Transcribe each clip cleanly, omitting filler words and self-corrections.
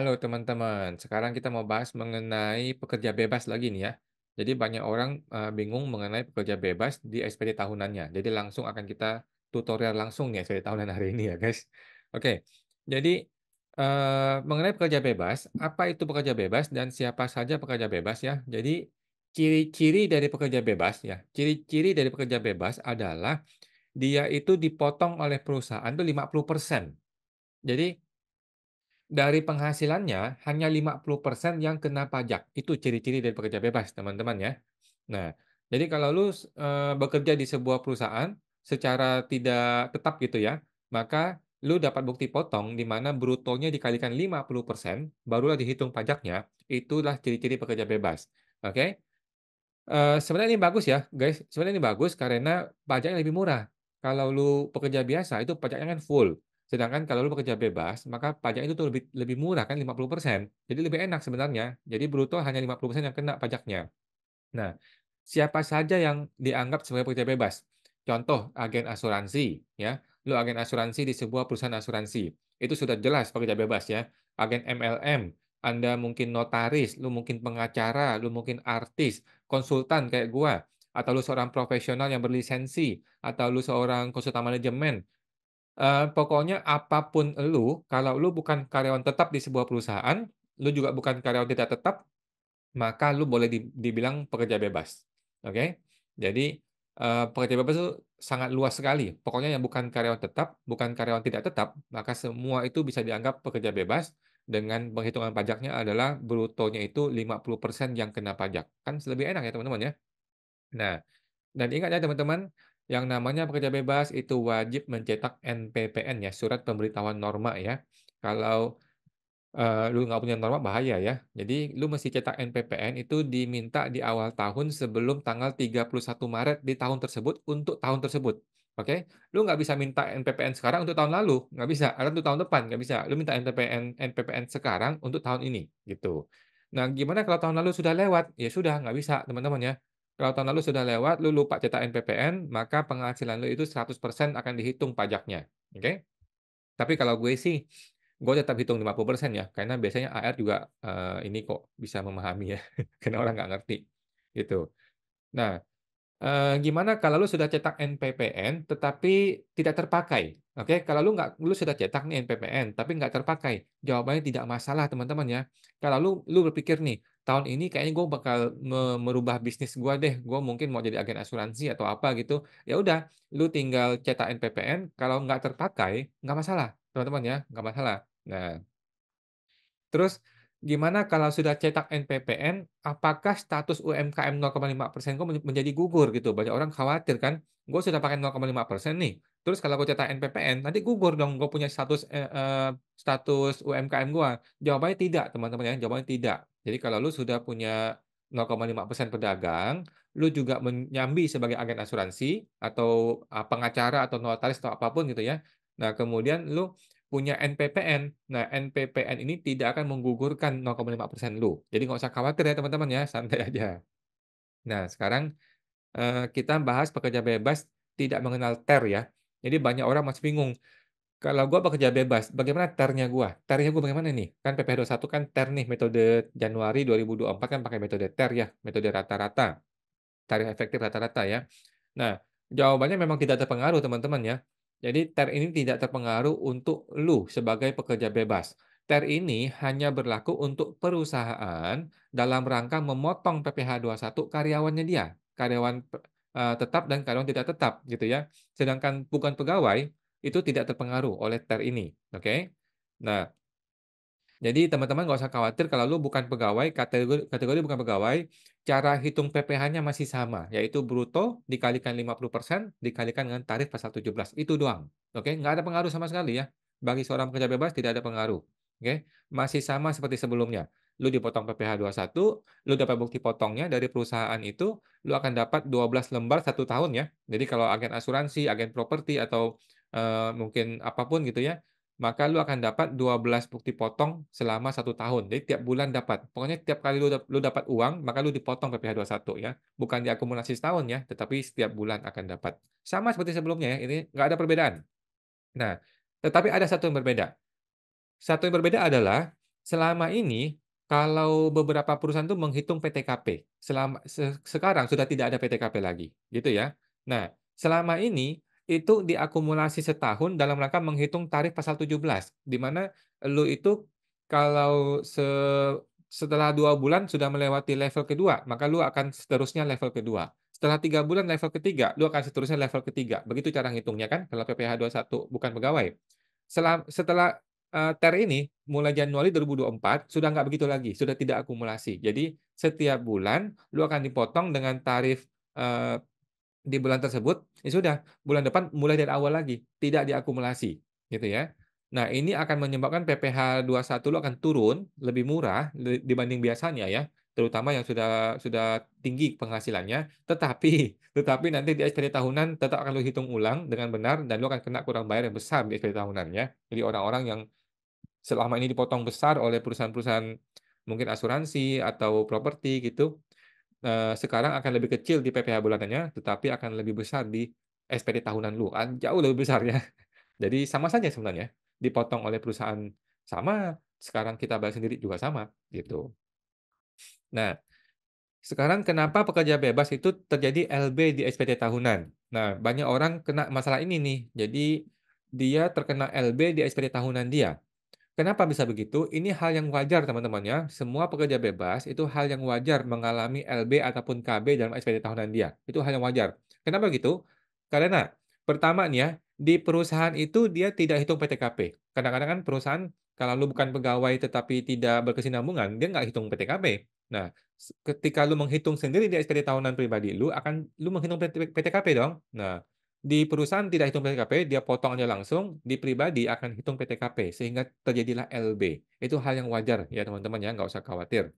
Halo teman-teman, sekarang kita mau bahas mengenai pekerja bebas lagi nih ya. Jadi banyak orang bingung mengenai pekerja bebas di SPT tahunannya. Jadi langsung akan kita tutorial langsung nih SPT tahunan hari ini ya guys. Oke, jadi mengenai pekerja bebas, apa itu pekerja bebas dan siapa saja pekerja bebas ya. Jadi ciri-ciri dari pekerja bebas ya, ciri-ciri dari pekerja bebas adalah dia itu dipotong oleh perusahaan tuh 50%. Jadi dari penghasilannya, hanya 50% yang kena pajak. Itu ciri-ciri dari pekerja bebas, teman-teman ya. Nah, jadi kalau lu bekerja di sebuah perusahaan secara tidak tetap gitu ya, maka lu dapat bukti potong di mana brutonya dikalikan 50%, barulah dihitung pajaknya. Itulah ciri-ciri pekerja bebas. Oke? Sebenarnya ini bagus ya, guys. Sebenarnya ini bagus karena pajaknya lebih murah. Kalau lu pekerja biasa itu pajaknya kan full. Sedangkan kalau lu pekerja bebas, maka pajaknya itu tuh lebih lebih murah kan 50%. Jadi lebih enak sebenarnya. Jadi bruto hanya 50% yang kena pajaknya. Nah, siapa saja yang dianggap sebagai pekerja bebas? Contoh, agen asuransi, ya. Lu agen asuransi di sebuah perusahaan asuransi. Itu sudah jelas pekerja bebas ya. Agen MLM, Anda mungkin notaris, lu mungkin pengacara, lu mungkin artis, konsultan kayak gua, atau lu seorang profesional yang berlisensi, atau lu seorang konsultan manajemen. Pokoknya apapun elu, kalau lu bukan karyawan tetap di sebuah perusahaan, lu juga bukan karyawan tidak tetap, maka lu boleh dibilang pekerja bebas, oke? Jadi, pekerja bebas itu sangat luas sekali. Pokoknya yang bukan karyawan tetap, bukan karyawan tidak tetap, maka semua itu bisa dianggap pekerja bebas dengan penghitungan pajaknya adalah brutonya itu 50% yang kena pajak. Kan lebih enak ya teman-teman ya? Nah, dan ingat ya teman-teman, yang namanya pekerja bebas itu wajib mencetak NPPN ya, Surat Pemberitahuan Norma ya. Kalau lu nggak punya norma bahaya ya. Jadi lu mesti cetak NPPN itu diminta di awal tahun sebelum tanggal 31 Maret di tahun tersebut untuk tahun tersebut, oke? Lu nggak bisa minta NPPN sekarang untuk tahun lalu, nggak bisa, atau untuk tahun depan, nggak bisa. Lu minta NPPN sekarang untuk tahun ini, gitu. Nah, gimana kalau tahun lalu sudah lewat? Ya sudah, nggak bisa teman-teman ya. Kalau tahun lalu sudah lewat, lu lupa cetak NPPN, maka penghasilan lu itu 100% akan dihitung pajaknya, oke? Tapi kalau gue sih, gue tetap hitung 50% ya, karena biasanya AR juga, ini kok bisa memahami ya, karena orang nggak ngerti, gitu. Nah, gimana kalau lu sudah cetak NPPN tetapi tidak terpakai? Oke, kalau lu sudah cetak nih NPPN tapi nggak terpakai, jawabannya tidak masalah teman-teman ya. Kalau lu berpikir nih, "Tahun ini kayaknya gue bakal merubah bisnis gua deh, gue mungkin mau jadi agen asuransi atau apa," gitu. Ya udah, lu tinggal cetak NPPN, kalau nggak terpakai, nggak masalah teman-teman ya, nggak masalah. Nah, terus gimana kalau sudah cetak NPPN, apakah status UMKM 0,5% kok menjadi gugur gitu? Banyak orang khawatir kan, gue sudah pakai 0,5% nih, terus kalau gue cetak NPPN, nanti gugur dong gue punya status UMKM gue. Jawabannya tidak teman-teman ya, jawabannya tidak. Jadi kalau lu sudah punya 0,5% pedagang, lu juga menyambi sebagai agen asuransi atau, pengacara atau notaris atau apapun gitu ya. Nah kemudian lu punya NPPN. Nah, NPPN ini tidak akan menggugurkan 0,5% lu. Jadi nggak usah khawatir ya teman-teman ya, santai aja. Nah, sekarang, kita bahas pekerja bebas tidak mengenal TER ya. Jadi banyak orang masih bingung, kalau gua bekerja bebas, bagaimana TER-nya gua? TER-nya gua bagaimana nih? Kan PPh 21 kan TER nih, metode Januari 2024 kan pakai metode TER ya, metode rata-rata, tarif efektif rata-rata ya. Nah, jawabannya memang tidak terpengaruh teman-teman ya. Jadi TER ini tidak terpengaruh untuk lu sebagai pekerja bebas. TER ini hanya berlaku untuk perusahaan dalam rangka memotong PPh 21 karyawannya dia, karyawan tetap dan karyawan tidak tetap gitu ya. Sedangkan bukan pegawai itu tidak terpengaruh oleh TER ini, oke? Nah, jadi teman-teman nggak usah khawatir kalau lu bukan pegawai, kategori bukan pegawai, cara hitung PPh-nya masih sama, yaitu bruto dikalikan 50% dikalikan dengan tarif pasal 17, itu doang. Oke, nggak ada pengaruh sama sekali ya. Bagi seorang pekerja bebas tidak ada pengaruh. Oke, masih sama seperti sebelumnya. Lu dipotong PPh 21, lu dapat bukti potongnya dari perusahaan itu, lu akan dapat 12 lembar 1 tahun ya. Jadi kalau agen asuransi, agen properti atau mungkin apapun gitu ya, maka lu akan dapat 12 bukti potong selama 1 tahun. Jadi tiap bulan dapat. Pokoknya tiap kali lu dapat uang, maka lu dipotong PPh 21 ya. Bukan diakumulasi setahun ya, tetapi setiap bulan akan dapat. Sama seperti sebelumnya ya, ini nggak ada perbedaan. Nah, tetapi ada satu yang berbeda. Satu yang berbeda adalah Selama ini, kalau beberapa perusahaan tuh menghitung PTKP, sekarang sudah tidak ada PTKP lagi, gitu ya. Nah, selama ini, itu diakumulasi setahun dalam rangka menghitung tarif pasal 17, di mana lu itu kalau setelah 2 bulan sudah melewati level kedua, maka lu akan seterusnya level kedua. Setelah 3 bulan level ketiga, lu akan seterusnya level ketiga. Begitu cara ngitungnya kan, kalau PPh 21 bukan pegawai. Setelah TER ini mulai Januari 2024 sudah nggak begitu lagi, sudah tidak akumulasi. Jadi setiap bulan lu akan dipotong dengan tarif, eee, di bulan tersebut, ya sudah, bulan depan mulai dari awal lagi, tidak diakumulasi, gitu ya. Nah, ini akan menyebabkan PPh 21 lu akan turun, lebih murah dibanding biasanya ya, terutama yang sudah tinggi penghasilannya, tetapi nanti di SPT tahunan tetap akan lu hitung ulang dengan benar dan lu akan kena kurang bayar yang besar di SPT tahunan ya. Jadi orang-orang yang selama ini dipotong besar oleh perusahaan-perusahaan mungkin asuransi atau properti gitu, sekarang akan lebih kecil di PPh bulanannya, tetapi akan lebih besar di SPT tahunan lu, jauh lebih besar ya. Jadi sama saja sebenarnya, dipotong oleh perusahaan sama, sekarang kita bayar sendiri juga sama, gitu. Nah, sekarang kenapa pekerja bebas itu terjadi LB di SPT tahunan? Nah, banyak orang kena masalah ini nih, jadi dia terkena LB di SPT tahunan dia. Kenapa bisa begitu? Ini hal yang wajar teman-teman ya. Semua pekerja bebas itu hal yang wajar mengalami LB ataupun KB dalam SPT tahunan dia. Itu hal yang wajar. Kenapa begitu? Karena pertama nih ya, di perusahaan itu dia tidak hitung PTKP. Kadang-kadang kan perusahaan kalau lu bukan pegawai tetapi tidak berkesinambungan, dia nggak hitung PTKP. Nah, ketika lu menghitung sendiri di SPT tahunan pribadi lu menghitung PTKP dong. Nah, di perusahaan tidak hitung PTKP, dia potong aja langsung, di pribadi akan hitung PTKP, sehingga terjadilah LB. Itu hal yang wajar ya teman-teman ya, nggak usah khawatir.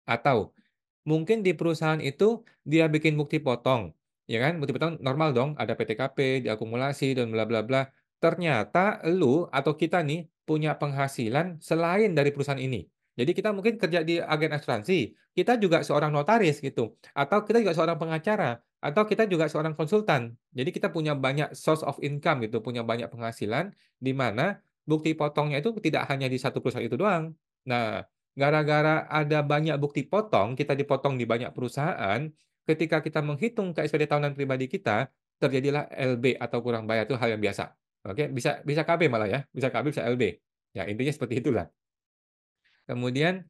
Atau mungkin di perusahaan itu dia bikin bukti potong, ya kan? Bukti potong normal dong, ada PTKP, diakumulasi dan bla bla bla. Ternyata lu atau kita nih punya penghasilan selain dari perusahaan ini. Jadi kita mungkin kerja di agen asuransi, kita juga seorang notaris gitu, atau kita juga seorang pengacara, atau kita juga seorang konsultan. Jadi kita punya banyak source of income gitu, punya banyak penghasilan di mana bukti potongnya itu tidak hanya di satu perusahaan itu doang. Nah, gara-gara ada banyak bukti potong, kita dipotong di banyak perusahaan, ketika kita menghitung ke SPT tahunan pribadi kita, terjadilah LB atau kurang bayar, itu hal yang biasa. Oke, bisa bisa KB malah ya, bisa KB, bisa LB. Ya, intinya seperti itulah. Kemudian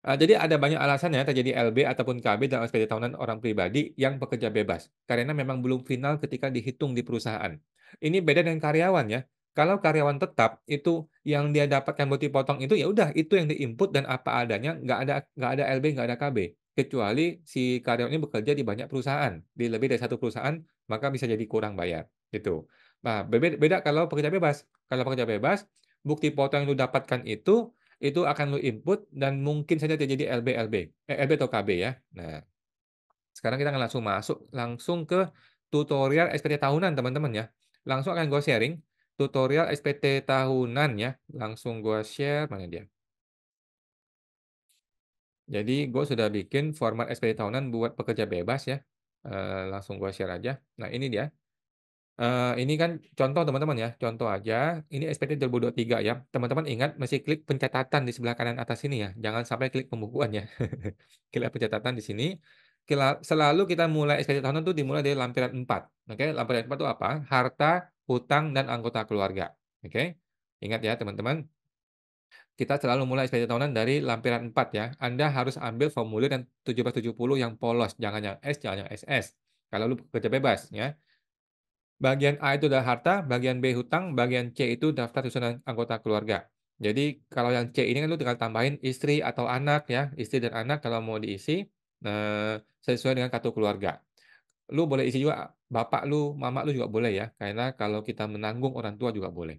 jadi ada banyak alasan ya terjadi LB ataupun KB dalam SPT tahunan orang pribadi yang bekerja bebas, karena memang belum final ketika dihitung di perusahaan. Ini beda dengan karyawan ya. Kalau karyawan tetap, itu yang dia dapatkan bukti potong itu, ya udah itu yang di-input dan apa adanya, nggak ada LB, nggak ada KB. Kecuali si karyawan ini bekerja di banyak perusahaan, di lebih dari satu perusahaan, maka bisa jadi kurang bayar, gitu. Nah, beda kalau pekerja bebas. Kalau pekerja bebas, bukti potong yang lu dapatkan itu akan lu input dan mungkin saja terjadi LB atau KB ya. Nah, sekarang kita akan langsung masuk langsung ke tutorial SPT tahunan teman-teman ya. Langsung akan gue sharing tutorial SPT tahunan ya. Langsung gue share, mana dia? Jadi gue sudah bikin format SPT tahunan buat pekerja bebas ya. Langsung gue share aja. Nah, ini dia. Ini kan contoh teman-teman ya, contoh aja, ini SPT 2023 ya. Teman-teman ingat mesti klik pencatatan di sebelah kanan atas sini ya, jangan sampai klik pembukuan ya. Klik pencatatan di sini, selalu kita mulai SPT tahunan tuh dimulai dari lampiran 4, oke. Lampiran 4 itu apa? Harta, hutang, dan anggota keluarga, oke. Ingat ya teman-teman, kita selalu mulai SPT tahunan dari lampiran 4 ya. Anda harus ambil formulir yang 1770 yang polos, jangan yang S, jangan yang SS. Kalau lu kerja bebas ya. Bagian A itu adalah harta, bagian B hutang, bagian C itu daftar susunan anggota keluarga. Jadi kalau yang C ini kan lu tinggal tambahin istri atau anak ya, istri dan anak kalau mau diisi sesuai dengan kartu keluarga. Lu boleh isi juga bapak lu, mama lu juga boleh ya, karena kalau kita menanggung orang tua juga boleh.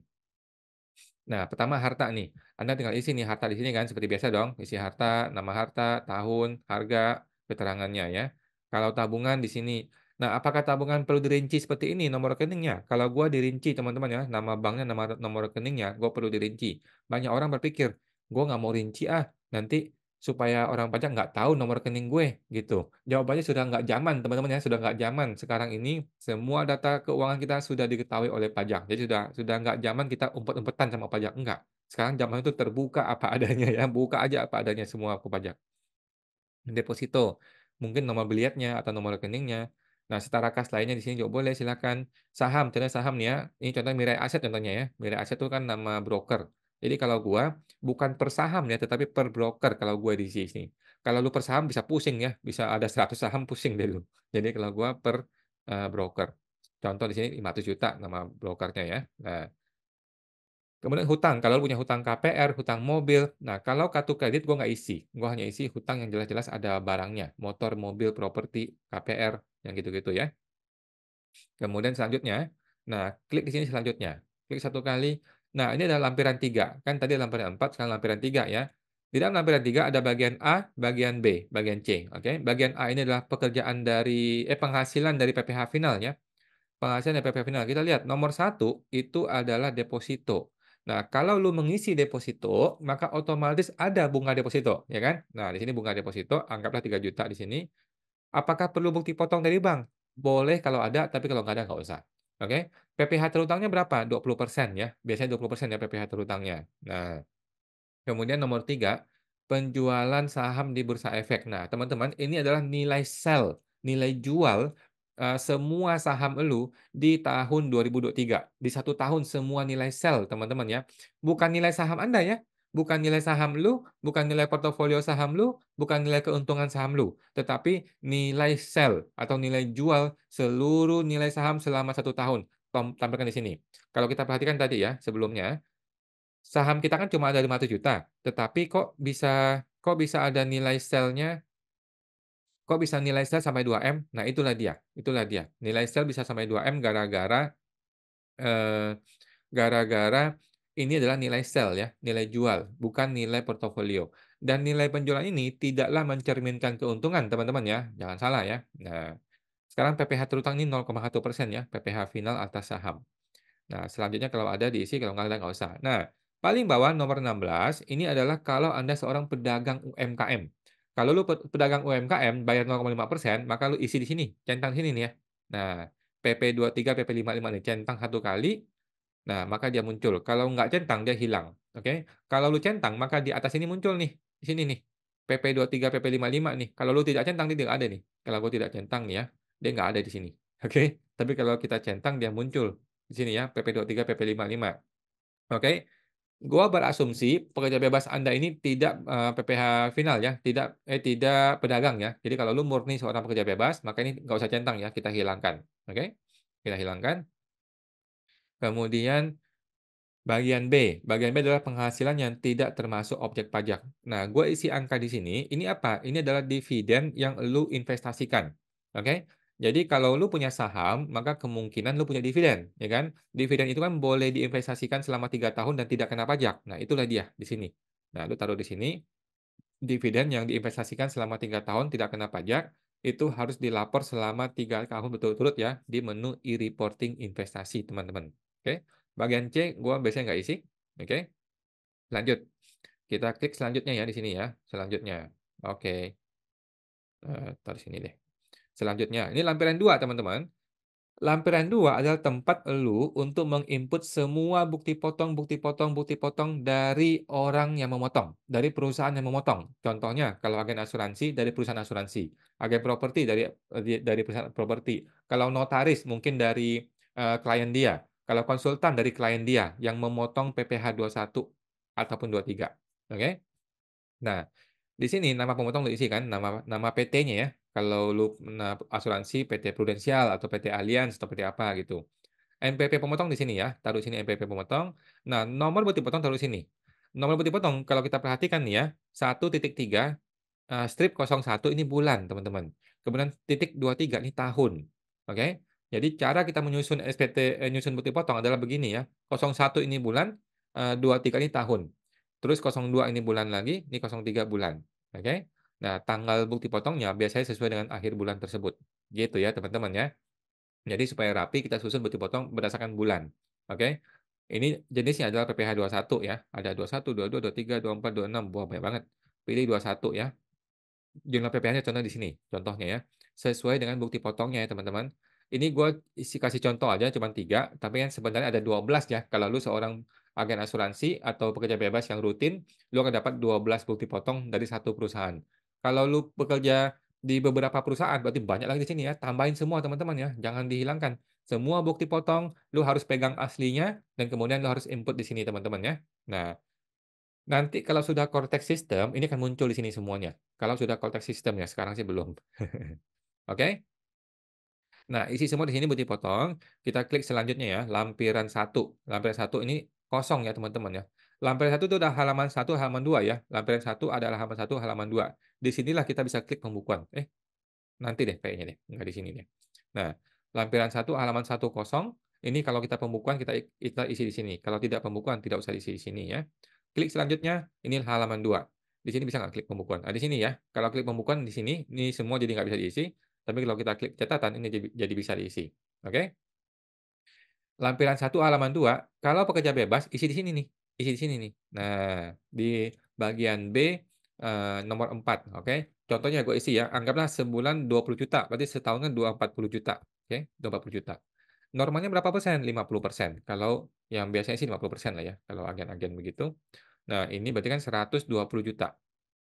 Nah, pertama harta nih. Anda tinggal isi nih harta di sini kan seperti biasa dong, isi harta, nama harta, tahun, harga, keterangannya ya. Kalau tabungan di sini. Nah, apakah tabungan perlu dirinci seperti ini nomor rekeningnya? Kalau gua dirinci teman-teman ya, nama banknya, nama nomor rekeningnya, gua perlu dirinci. Banyak orang berpikir, gua nggak mau rinci ah, nanti supaya orang pajak nggak tahu nomor rekening gue, gitu. Jawabannya sudah nggak zaman, teman-teman ya, sudah nggak zaman. Sekarang ini semua data keuangan kita sudah diketahui oleh pajak. Jadi sudah nggak zaman kita umpet-umpetan sama pajak, enggak. Sekarang zaman itu terbuka apa adanya ya, buka aja apa adanya semua ke pajak. Deposito, mungkin nomor beliatnya atau nomor rekeningnya. Nah, setara kas lainnya di sini juga boleh silakan. Saham, contohnya saham nih ya, ini contohnya Mirai Aset contohnya ya. Mirai Aset itu kan nama broker. Jadi kalau gua bukan per saham ya, tetapi per broker kalau gua di sini. Kalau lu per saham bisa pusing ya, bisa ada 100 saham pusing deh lu. Jadi kalau gua per broker. Contoh di sini 500 juta nama brokernya ya. Nah, kemudian hutang, kalau lu punya hutang KPR, hutang mobil. Nah, kalau kartu kredit gua nggak isi, gua hanya isi hutang yang jelas-jelas ada barangnya, motor, mobil, properti, KPR, yang gitu-gitu ya. Kemudian selanjutnya, nah klik di sini selanjutnya, klik satu kali. Nah, ini adalah lampiran 3, kan tadi lampiran 4, sekarang lampiran 3 ya. Di dalam lampiran 3 ada bagian A, bagian B, bagian C, oke. Bagian A ini adalah pekerjaan dari penghasilan dari PPh final ya. Penghasilan DP final, kita lihat nomor satu itu adalah deposito. Nah, kalau lu mengisi deposito, maka otomatis ada bunga deposito, ya kan? Nah, di sini bunga deposito, anggaplah 3 juta di sini. Apakah perlu bukti potong dari bank? Boleh kalau ada, tapi kalau nggak ada nggak usah. Oke? PPh terhutangnya berapa? 20% ya. Biasanya 20% ya PPh terhutangnya. Nah, kemudian nomor 3 penjualan saham di bursa efek. Nah, teman-teman, ini adalah nilai sell, nilai jual, semua saham elu di tahun 2023. Di satu tahun semua nilai sell, teman-teman ya. Bukan nilai saham Anda ya, bukan nilai saham lu, bukan nilai portofolio saham lu, bukan nilai keuntungan saham lu, tetapi nilai sell atau nilai jual seluruh nilai saham selama satu tahun. Tampilkan di sini. Kalau kita perhatikan tadi ya, sebelumnya, saham kita kan cuma ada 500 juta, tetapi kok bisa ada nilai sell-nya, kok bisa nilai sell sampai 2M? Nah, itulah dia itulah dia. Nilai sell bisa sampai 2M eee, gara-gara ini adalah nilai sell ya, nilai jual, bukan nilai portofolio. Dan nilai penjualan ini tidaklah mencerminkan keuntungan, teman-teman ya, jangan salah ya. Nah, sekarang PPh terhutang ini 0,1% ya, PPh final atas saham. Nah, selanjutnya kalau ada diisi, kalau nggak ada nggak usah. Nah, paling bawah nomor 16 ini adalah kalau Anda seorang pedagang UMKM. Kalau lu pedagang UMKM bayar 0,5%, maka lu isi di sini, centang sini nih ya. Nah, PP23, PP55 nih, centang satu kali, nah maka dia muncul. Kalau nggak centang, dia hilang. Oke? Kalau lu centang, maka di atas ini muncul nih, di sini nih. PP23, PP55 nih. Kalau lu tidak centang, dia nggak ada nih. Kalau gua tidak centang nih ya, dia nggak ada di sini. Oke? Tapi kalau kita centang, dia muncul. Di sini ya, PP23, PP55. Oke? Gua berasumsi pekerja bebas Anda ini tidak, PPh final ya, tidak pedagang ya. Jadi kalau lu murni seorang pekerja bebas, maka ini nggak usah centang ya, kita hilangkan. Oke? Kita hilangkan. Kemudian bagian B adalah penghasilan yang tidak termasuk objek pajak. Nah, gue isi angka di sini, ini apa? Ini adalah dividen yang lu investasikan. Oke? Jadi kalau lu punya saham, maka kemungkinan lu punya dividen, ya kan? Dividen itu kan boleh diinvestasikan selama 3 tahun dan tidak kena pajak. Nah, itulah dia di sini. Nah, lu taruh di sini, dividen yang diinvestasikan selama 3 tahun tidak kena pajak, itu harus dilapor selama 3 tahun berturut-turut ya di menu e-reporting investasi, teman-teman. Oke. Bagian C gua biasanya nggak isi. Oke. Lanjut. Kita klik selanjutnya ya di sini ya, selanjutnya. Oke, taruh sini deh. Selanjutnya, ini lampiran 2 teman-teman. Lampiran 2 adalah tempat elu untuk menginput semua bukti potong bukti potong bukti potong dari orang yang memotong, dari perusahaan yang memotong. Contohnya, kalau agen asuransi dari perusahaan asuransi, agen properti dari perusahaan properti, kalau notaris mungkin dari, klien dia, kalau konsultan dari klien dia yang memotong PPh 21 ataupun 23, oke? Nah, di sini nama pemotong lu isi kan, nama nama PT-nya ya. Kalau lu asuransi PT Prudensial atau PT Allianz atau PT apa gitu. NPP pemotong di sini ya, taruh sini NPP pemotong. Nah, nomor bukti potong taruh sini. Nomor bukti potong kalau kita perhatikan nih ya, 1.3 strip 01 ini bulan, teman-teman. Kemudian titik 23 ini tahun. Oke. Jadi cara kita menyusun nyusun bukti potong adalah begini ya. 01 ini bulan, 23 ini tahun. Terus 02 ini bulan lagi, ini 03 bulan. Oke. Nah, tanggal bukti potongnya biasanya sesuai dengan akhir bulan tersebut. Gitu ya, teman-teman ya. Jadi supaya rapi kita susun bukti potong berdasarkan bulan. Oke. Ini jenisnya adalah PPh 21 ya. Ada 21, 22, 23, 24, 26. Wah, banyak banget. pilih 21 ya. Jumlah PPh-nya contoh di sini, contohnya ya, sesuai dengan bukti potongnya ya teman-teman. Ini gue kasih contoh aja cuman 3, tapi kan sebenarnya ada 12 ya. Kalau lu seorang agen asuransi atau pekerja bebas yang rutin, lu akan dapat 12 bukti potong dari satu perusahaan. Kalau lu bekerja di beberapa perusahaan, berarti banyak lagi di sini ya. Tambahin semua teman-teman ya, jangan dihilangkan. Semua bukti potong, lu harus pegang aslinya, dan kemudian lu harus input di sini teman-teman ya. Nah, nanti kalau sudah Cortex System, ini akan muncul di sini semuanya. Kalau sudah Cortex System ya, sekarang sih belum. Oke? Nah, isi semua di sini bukti potong. Kita klik selanjutnya ya, lampiran satu. Lampiran satu ini kosong ya teman-teman ya. Lampiran satu itu udah halaman satu, halaman 2 ya. Lampiran satu adalah halaman satu, halaman 2. Di sinilah kita bisa klik pembukuan. Nanti deh kayaknya deh, nggak di sini deh. Nah, lampiran satu halaman satu kosong, ini kalau kita pembukuan kita isi di sini. Kalau tidak pembukuan tidak usah isi di sini ya. Klik selanjutnya, ini halaman 2. Di sini bisa nggak klik pembukuan? Di sini ya. Kalau klik pembukuan di sini, ini semua jadi nggak bisa diisi. Tapi kalau kita klik catatan, ini jadi bisa diisi. Oke? Lampiran satu halaman 2 kalau pekerja bebas isi di sini nih, isi di sini nih. Nah, di bagian B, nomor 4, oke. Contohnya gue isi ya, anggaplah sebulan 20 juta, berarti setahun kan 240 juta, oke, 240 juta. Normalnya berapa persen? 50%. Kalau yang biasanya sih 50% lah ya, kalau agen-agen begitu. Nah, ini berarti kan 120 juta.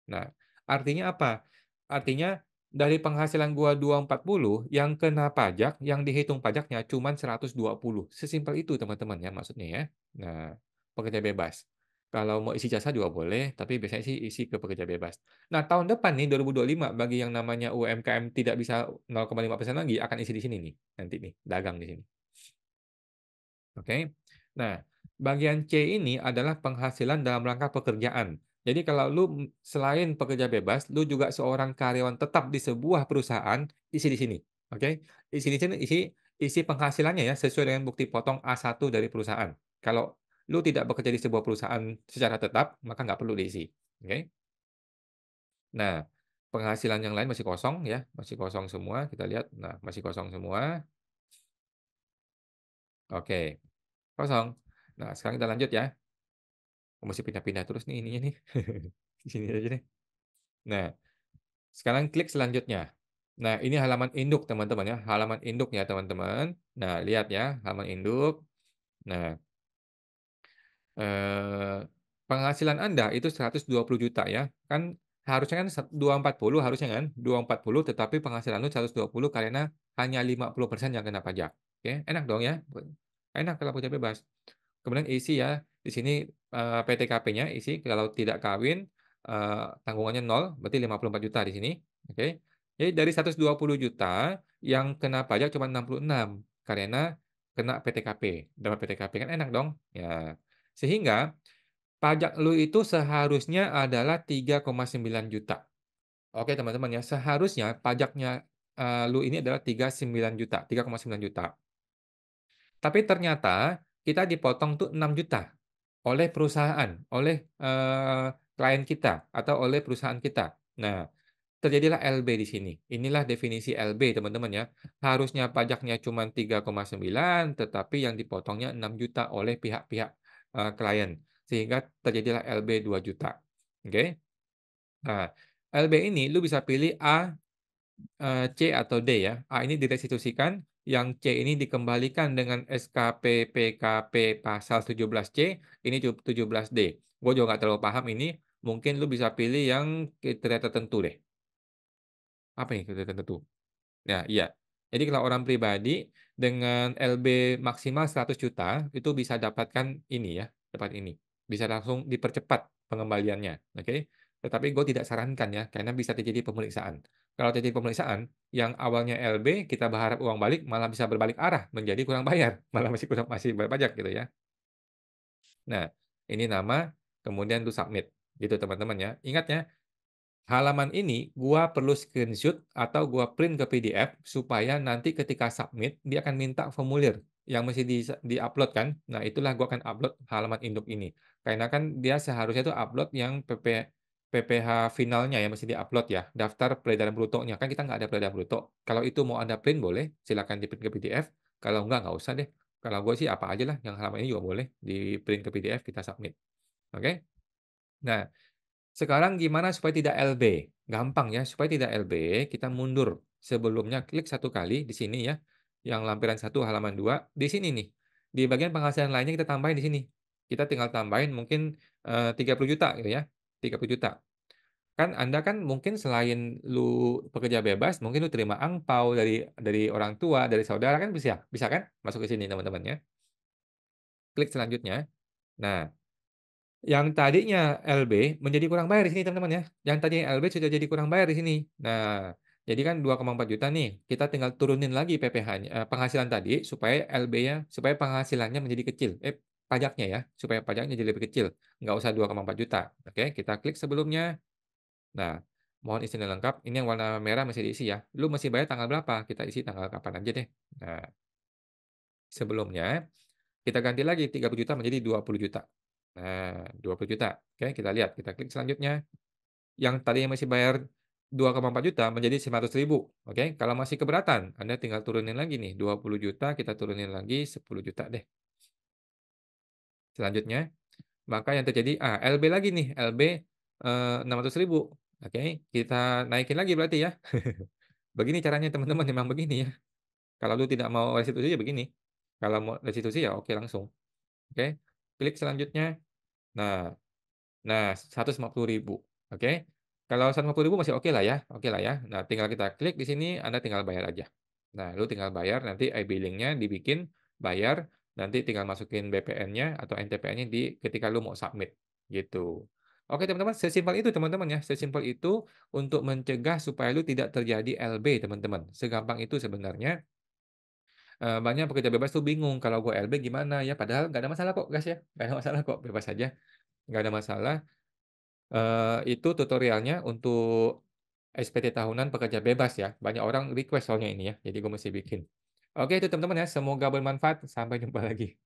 Nah, artinya apa? Artinya dari penghasilan gua 240, yang kena pajak, yang dihitung pajaknya cuman 120. Sesimpel itu teman-teman ya maksudnya ya. Nah, pekerja bebas. Kalau mau isi jasa juga boleh, tapi biasanya sih isi ke pekerja bebas. Nah, tahun depan nih 2025 bagi yang namanya UMKM tidak bisa 0,5% lagi akan isi di sini nih, nanti nih, dagang di sini. Oke. Nah, bagian C ini adalah penghasilan dalam rangka pekerjaan. Jadi kalau lu selain pekerja bebas, lu juga seorang karyawan tetap di sebuah perusahaan, isi di sini. Oke. Isi di sini, isi penghasilannya ya sesuai dengan bukti potong A1 dari perusahaan. Kalau lu tidak bekerja di sebuah perusahaan secara tetap, maka nggak perlu diisi. Oke. Nah, penghasilan yang lain masih kosong ya, masih kosong semua. Kita lihat, nah masih kosong semua. Oke, kosong. Nah, sekarang kita lanjut ya. Oh, mesti pindah-pindah terus nih ininya nih. Di sini aja deh. Nah, sekarang klik selanjutnya. Nah, ini halaman induk teman-teman ya, halaman induk ya teman-teman. Nah, lihat ya, halaman induk. Nah, eh, penghasilan Anda itu 120 juta ya. Kan harusnya kan 240 harusnya kan, 240 tetapi penghasilan lu 120 karena hanya 50% yang kena pajak. Oke, enak dong ya. Enak kalau kerja bebas. Kemudian isi ya, di sini PTKP-nya isi kalau tidak kawin tanggungannya 0, berarti 54 juta di sini. Oke. Jadi dari 120 juta yang kena pajak cuma 66 karena kena PTKP. Dapat PTKP kan enak dong. Ya. Sehingga pajak lu itu seharusnya adalah 3,9 juta. Oke teman-teman ya, seharusnya pajaknya lu ini adalah 39 juta, 3,9 juta. Tapi ternyata kita dipotong tuh 6 juta oleh perusahaan, oleh klien kita atau oleh perusahaan kita. Nah, terjadilah LB di sini. Inilah definisi LB, teman-teman ya. Harusnya pajaknya cuma 3,9, tetapi yang dipotongnya 6 juta oleh pihak-pihak klien. Sehingga terjadilah LB 2 juta. Oke. Nah, LB ini lu bisa pilih A, C atau D ya. A ini direstitusikan, yang C ini dikembalikan dengan SKP PKP pasal 17C, ini 17D. Gue juga nggak terlalu paham ini, mungkin lu bisa pilih yang kriteria tertentu deh. Apa yang kriteria tertentu? Nah, iya. Jadi kalau orang pribadi dengan LB maksimal 100 juta itu bisa dapatkan ini ya, dapat ini. Bisa langsung dipercepat pengembaliannya, oke? Tetapi gue tidak sarankan ya, karena bisa terjadi pemeriksaan. Kalau terjadi pemeriksaan, yang awalnya LB kita berharap uang balik malah bisa berbalik arah menjadi kurang bayar, malah masih bayar pajak gitu ya. Nah, ini nama, kemudian lu submit gitu teman-teman ya. Ingat ya, halaman ini gua perlu screenshot atau gua print ke PDF supaya nanti ketika submit dia akan minta formulir yang mesti di-upload kan. Nah, itulah gua akan upload halaman induk ini. Karena kan dia seharusnya itu upload yang PPh finalnya ya mesti di-upload ya. Daftar peredaran brutonya. Kan kita nggak ada peredaran bruto. Kalau itu mau Anda print boleh, silakan di-print ke PDF. Kalau nggak usah deh. Kalau gue sih apa aja lah yang halaman ini juga boleh di-print ke PDF kita submit. Oke? Nah, Sekarang gimana supaya tidak LB? Gampang ya, supaya tidak LB, kita mundur. Sebelumnya klik satu kali di sini ya, yang lampiran 1 halaman 2 di sini nih, di bagian penghasilan lainnya kita tambahin di sini. Kita tinggal tambahin mungkin, 30 juta gitu ya, 30 juta. Kan Anda kan mungkin selain lu pekerja bebas, mungkin lu terima angpau dari orang tua, dari saudara kan bisa bisa kan? Masuk ke sini teman-teman ya. Klik selanjutnya. Nah, yang tadinya LB menjadi kurang bayar di sini teman-teman ya. Yang tadinya LB sudah jadi kurang bayar di sini. Nah, jadi kan 2,4 juta nih, kita tinggal turunin lagi PPh-nya, penghasilan tadi supaya LB-nya supaya penghasilannya menjadi kecil. Pajaknya ya, supaya pajaknya jadi lebih kecil, nggak usah 2,4 juta. Oke, kita klik sebelumnya. Nah, mohon isinya lengkap, ini yang warna merah masih diisi ya. Lu masih bayar tanggal berapa? Kita isi tanggal kapan aja deh. Nah, sebelumnya kita ganti lagi 30 juta menjadi 20 juta. Nah, 20 juta. Oke, kita lihat, kita klik selanjutnya. Yang tadinya masih bayar 2,4 juta menjadi 500.000. Oke, kalau masih keberatan, Anda tinggal turunin lagi nih, 20 juta kita turunin lagi 10 juta deh. Selanjutnya, maka yang terjadi LB lagi nih, LB 600.000. Oke, kita naikin lagi berarti ya. Begini caranya teman-teman, memang begini ya. Kalau lu tidak mau restitusi ya begini. Kalau mau restitusi ya oke langsung. Oke, klik selanjutnya. Nah, 150.000, oke. Kalau 150.000 masih oke lah ya. Nah, tinggal kita klik di sini, Anda tinggal bayar aja. Nah, lu tinggal bayar, nanti e-billing-nya dibikin, bayar, nanti tinggal masukin BPN-nya atau NTPN-nya di ketika lu mau submit, gitu. Oke teman-teman, sesimpel itu teman-teman ya, sesimpel itu untuk mencegah supaya lu tidak terjadi LB teman-teman. Segampang itu sebenarnya. Banyak pekerja bebas tuh bingung, kalau gue LB gimana ya, padahal nggak ada masalah kok guys ya, nggak ada masalah kok, bebas aja, nggak ada masalah. Itu tutorialnya untuk SPT tahunan pekerja bebas ya. Banyak orang request soalnya ini ya, jadi gue mesti bikin. Oke itu teman-teman ya, semoga bermanfaat. Sampai jumpa lagi.